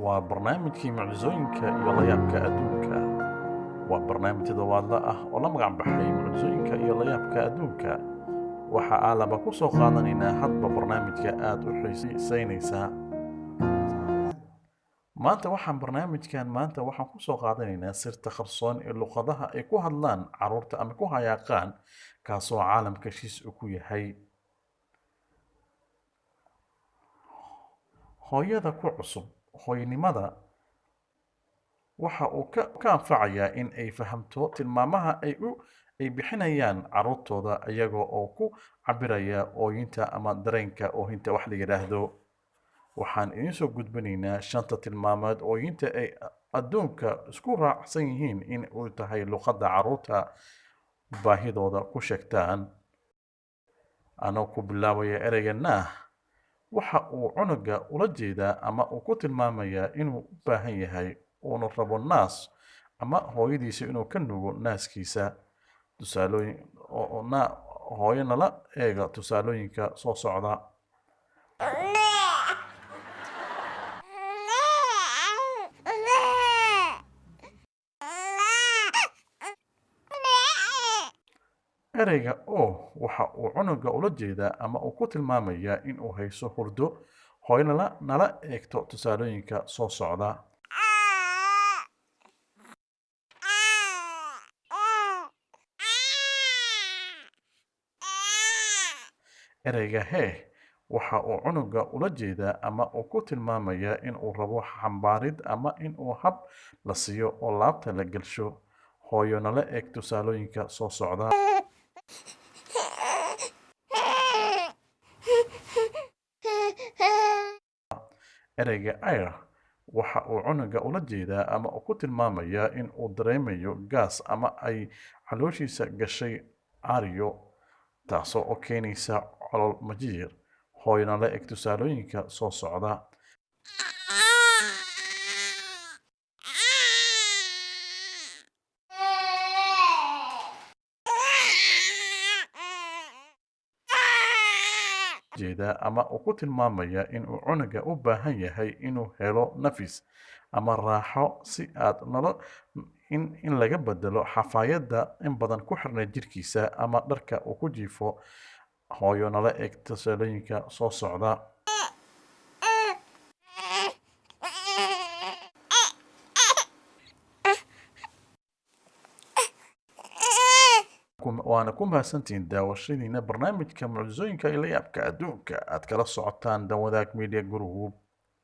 waa barnaamijkii mucjisooyinka iyo la yaabka adduunka. Waa barnaamij toddobaadle ah oo la magac baxay mucjisooyinka iyo la yaabka adduunka. Waxa aan ku soo qaadanaynaa hadba barnaamijka aad u xiisaynaysa. Maanta waxaan ku soo qaadanaynaa sirta qarsoon ee luqadaha ay ku hadlaan carruurta ama ku hayaaqaan, kaasoo caalamka heshiis ku yahay. Hooyada ku cusub hooyanimada waxa uu ka anfacayaa in ay fahamto tilmaamaha ay bixinayaan carruurtooda iyaga oo ku cabbiraya oohinta ama dareenka oohinta wax la yiraahdo. Waxaan idiin soo gudbinaynaa 5 tilmaamood oohinta ay adduunka isku raacsan yihiin in uu tahay luqadda carruurta baahidooda ku sheegtaan. Anoo ku bilaabaya ereyga nah, waxa uu cunuga ula jeedaa ama uu ku tilmaamayaa inuu u baahan yahay uuna rabo naas ama hooyadiisa inuu ka nuugo naaskiisa. Hooyo nala eega tusaalooyinka soo socda. Ereyga oo waxa uu cunuga ula jeedaa ama uu ku tilmaamayaa in uu hayso hurdo. Hooyo nala eegto tusaalooyinka soo socda. Ereyga hee waxa uu cunuga ula jeedaa ama uu ku tilmaamayaa in uu rabo xambaarid ama in uu hab la siiyo oo laabta la gelsho. Hooyo nala eeg tusaalooyinka soo socda. Ereyga ayr waxa uu cunuga ula jeedaa ama uu ku tilmaamayaa in uu dareemayo gaas ama ay calooshiisa gashay caaryo, taasoo u keenaysa calool majiir. Hooyo nala eeg tusaalooyinka soo socda. Ama uu ku tilmaamayaa in uu cunuga u baahan yahay inuu helo nafis ama raaxo si aad in laga bedelo xafaayadda in badan ku xirnayd jirkiisa ama dharka uu ku jiifo. Hooyo nala eeg tusaalooyinka soo socda. waana ku mahadsantihiin daawashadiina barnaamijka mucjisooyinka iyo la yaabka adduunka aad kala socotaan Dan Wadaag Media Group.